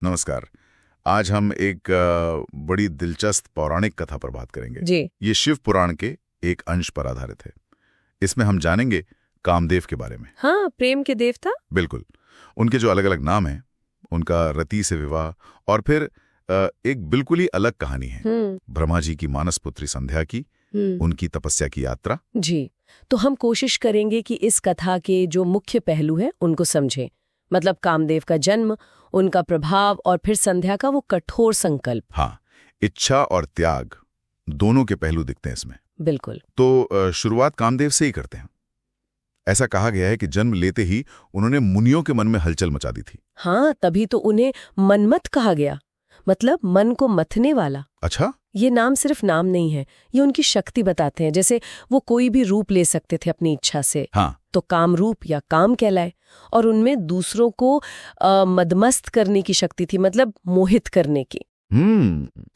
नमस्कार। आज हम एक बड़ी दिलचस्प पौराणिक कथा पर बात करेंगे। जी। ये शिव पुराण के एक अंश पर आधारित है। इसमें हम जानेंगे कामदेव के बारे में। हाँ, प्रेम के देवता। बिल्कुल। उनके जो अलग अलग नाम हैं, उनका रति से विवाह, और फिर एक बिल्कुल ही अलग कहानी है ब्रह्मा जी की मानस पुत्री संध्या की, उनकी तपस्या की यात्रा। जी, तो हम कोशिश करेंगे कि इस कथा के जो मुख्य पहलू हैं उनको समझें। मतलब कामदेव का जन्म, उनका प्रभाव और फिर संध्या का वो कठोर संकल्प। हाँ, इच्छा और त्याग दोनों के पहलू दिखते हैं इसमें। बिल्कुल। तो शुरुआत कामदेव से ही करते हैं। ऐसा कहा गया है कि जन्म लेते ही उन्होंने मुनियों के मन में हलचल मचा दी थी। हाँ, तभी तो उन्हें मनमथ कहा गया, मतलब मन को मथने वाला। अच्छा। ये नाम सिर्फ नाम नहीं है, ये उनकी शक्ति बताते हैं। जैसे वो कोई भी रूप ले सकते थे अपनी इच्छा से। हाँ। तो काम रूप या काम कहलाए। और उनमें दूसरों को मदमस्त करने की शक्ति थी, मतलब मोहित करने की।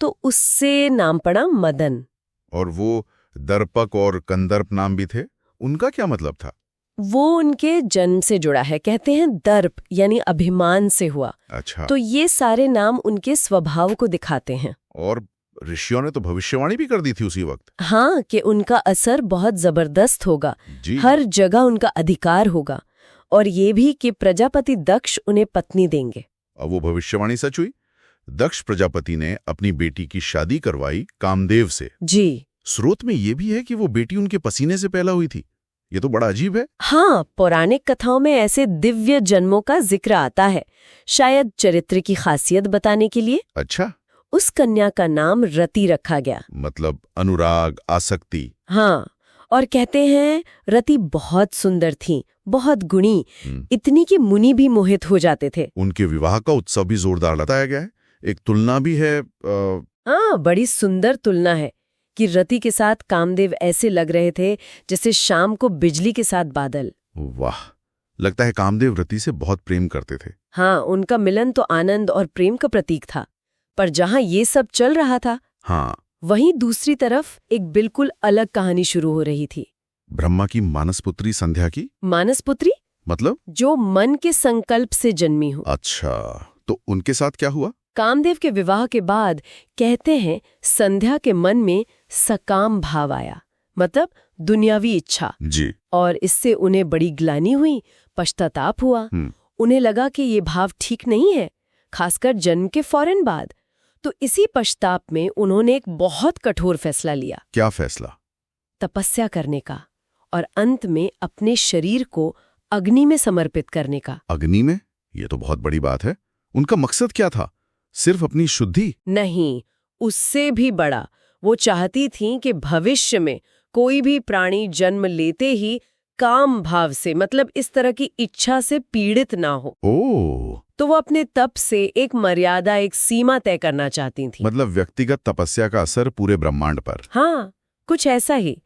तो उससे नाम पड़ा मदन। और वो दर्पक और कंदर्प नाम भी थे, उनका क्या मतलब था? वो उनके जन्म से जुड़ा है। कहते हैं दर्प यानी अभिमान से हुआ। अच्छा। तो ये सारे नाम उनके स्वभाव को दिखाते हैं। और ऋषियों ने तो भविष्यवाणी भी कर दी थी उसी वक्त। हाँ, कि उनका असर बहुत जबरदस्त होगा, जी। हर जगह उनका अधिकार होगा। और ये भी कि प्रजापति दक्ष उन्हें पत्नी देंगे। अब वो भविष्यवाणी सच हुई। दक्ष प्रजापति ने अपनी बेटी की शादी करवाई कामदेव से। जी। स्रोत में ये भी है कि वो बेटी उनके पसीने से पैदा हुई थी। ये तो बड़ा अजीब है। हाँ, पौराणिक कथाओं में ऐसे दिव्य जन्मों का जिक्र आता है, शायद चरित्र की खासियत बताने के लिए। अच्छा। उस कन्या का नाम रति रखा गया, मतलब अनुराग, आसक्ति। हाँ। और कहते हैं रति बहुत सुंदर थी, बहुत गुणी, इतनी कि मुनि भी मोहित हो जाते थे। उनके विवाह का उत्सव भी जोरदार बताया गया है। एक तुलना भी है। हाँ, बड़ी सुंदर तुलना है कि रति के साथ कामदेव ऐसे लग रहे थे जैसे शाम को बिजली के साथ बादल। वाह, लगता है कामदेव रति से बहुत प्रेम करते थे। हाँ, उनका मिलन तो आनंद और प्रेम का प्रतीक था। पर जहाँ ये सब चल रहा था, हाँ, वहीं दूसरी तरफ एक बिल्कुल अलग कहानी शुरू हो रही थी। ब्रह्मा की मानसपुत्री संध्या की। मानसपुत्री मतलब? जो मन के संकल्प से जन्मी हो। अच्छा, तो उनके साथ क्या हुआ? कामदेव के विवाह के बाद कहते हैं संध्या के मन में सकाम भाव आया, मतलब दुनियावी इच्छा। जी। और इससे उन्हें बड़ी ग्लानि हुई, पश्चाताप हुआ। उन्हें लगा कि ये भाव ठीक नहीं है, खासकर जन्म के फौरन बाद। तो इसी पश्चाताप में उन्होंने एक बहुत कठोर फैसला लिया। क्या फैसला? तपस्या करने का, और अंत में अपने शरीर को अग्नि में समर्पित करने का। अग्नि में? ये तो बहुत बड़ी बात है। उनका मकसद क्या था? सिर्फ अपनी शुद्धि? नहीं, उससे भी बड़ा। वो चाहती थीं कि भविष्य में कोई भी प्राणी जन्म लेते ही काम भाव से, मतलब इस तरह की इच्छा से पीड़ित ना हो। ओह। तो वो अपने तप से एक मर्यादा, एक सीमा तय करना चाहती थीं। मतलब व्यक्तिगत तपस्या का असर पूरे ब्रह्मांड पर। हाँ, कुछ ऐसा ही।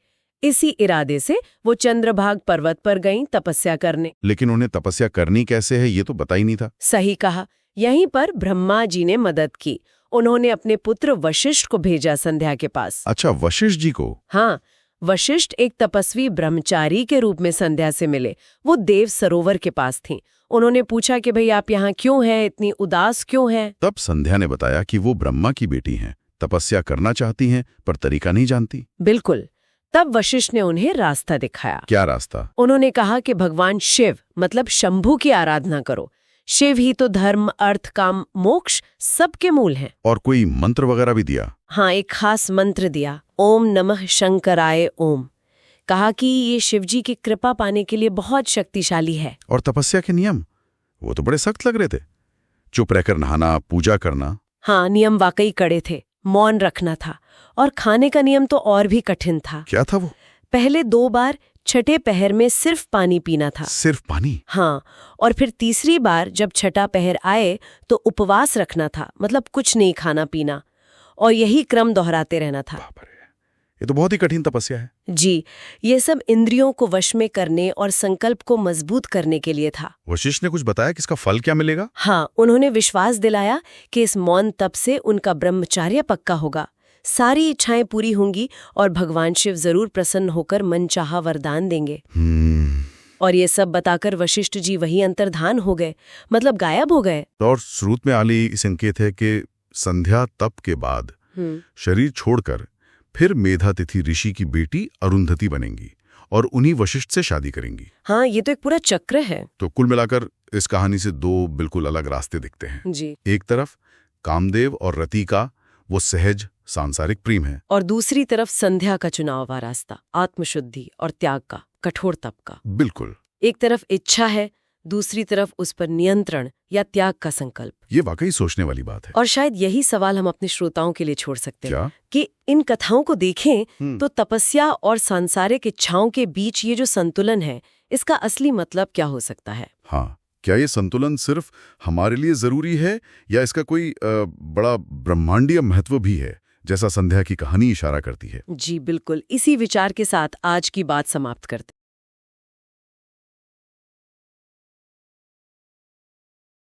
इसी इरादे से वो चंद्रभाग पर्वत पर गईं तपस्या करने। लेकिन उन्हें तपस्या करनी कैसे है ये तो पता ही नहीं था। सही कहा। यहीं पर ब्रह्मा जी ने मदद की। उन्होंने अपने पुत्र वशिष्ठ को भेजा संध्या के पास। अच्छा, वशिष्ठ जी को? हाँ, वशिष्ठ एक तपस्वी ब्रह्मचारी के रूप में संध्या से मिले। वो देव सरोवर के पास थीं। उन्होंने पूछा कि भाई आप यहाँ क्यों हैं, इतनी उदास क्यों हैं? तब संध्या ने बताया कि वो ब्रह्मा की बेटी हैं, तपस्या करना चाहती हैं पर तरीका नहीं जानती। बिल्कुल। तब वशिष्ठ ने उन्हें रास्ता दिखाया। क्या रास्ता? उन्होंने कहा कि भगवान शिव, मतलब शंभू की आराधना करो। शिव ही तो धर्म, अर्थ, काम, मोक्ष सबके मूल हैं। और कोई मंत्र वगैरह भी दिया? हाँ, एक खास मंत्र दिया, ओम नमः शंकराय ओम। कहा कि ये शिवजी की कृपा पाने के लिए बहुत शक्तिशाली है। और तपस्या के नियम? वो तो बड़े सख्त लग रहे थे। चुप रहकर नहाना, पूजा करना। हाँ, नियम वाकई कड़े थे। मौन रखना था। और खाने का नियम तो और भी कठिन था। क्या था वो? पहले 2 बार छठे पहर में सिर्फ पानी पीना था। सिर्फ पानी? हाँ, और फिर तीसरी बार जब छठा पहर आए तो उपवास रखना था, मतलब कुछ नहीं खाना पीना। और यही क्रम दोहराते रहना था। बाप रे, ये तो बहुत ही कठिन तपस्या है। जी, ये सब इंद्रियों को वश में करने और संकल्प को मजबूत करने के लिए था। वशिष्ठ ने कुछ बताया कि इसका फल क्या मिलेगा? हाँ, उन्होंने विश्वास दिलाया कि इस मौन तप से उनका ब्रह्मचर्य पक्का होगा, सारी इच्छाएं पूरी होंगी और भगवान शिव जरूर प्रसन्न होकर मनचाहा वरदान देंगे। और ये सब बताकर वशिष्ठ जी वही अंतर्धान हो गए, मतलब गायब हो गए। और स्रोत में आली संकेत है कि संध्या तप के बाद शरीर छोड़कर फिर मेधा तिथि ऋषि की बेटी अरुंधति बनेंगी और उन्हीं वशिष्ठ से शादी करेंगी। हाँ, ये तो एक पूरा चक्र है। तो कुल मिलाकर इस कहानी से दो बिल्कुल अलग रास्ते दिखते हैं जी। एक तरफ कामदेव और रति का वो सहज सांसारिक प्रेम है, और दूसरी तरफ संध्या का चुनाव हुआ रास्ता, आत्मशुद्धि और त्याग का, कठोर तप का। बिल्कुल। एक तरफ इच्छा है, दूसरी तरफ उस पर नियंत्रण या त्याग का संकल्प। ये वाकई सोचने वाली बात है। और शायद यही सवाल हम अपने श्रोताओं के लिए छोड़ सकते हैं कि इन कथाओं को देखें तो तपस्या और सांसारिक इच्छाओं के बीच ये जो संतुलन है, इसका असली मतलब क्या हो सकता है? हाँ, क्या ये संतुलन सिर्फ हमारे लिए जरूरी है या इसका कोई बड़ा ब्रह्मांडीय महत्व भी है, जैसा संध्या की कहानी इशारा करती है? जी बिल्कुल, इसी विचार के साथ आज की बात समाप्त करते हैं।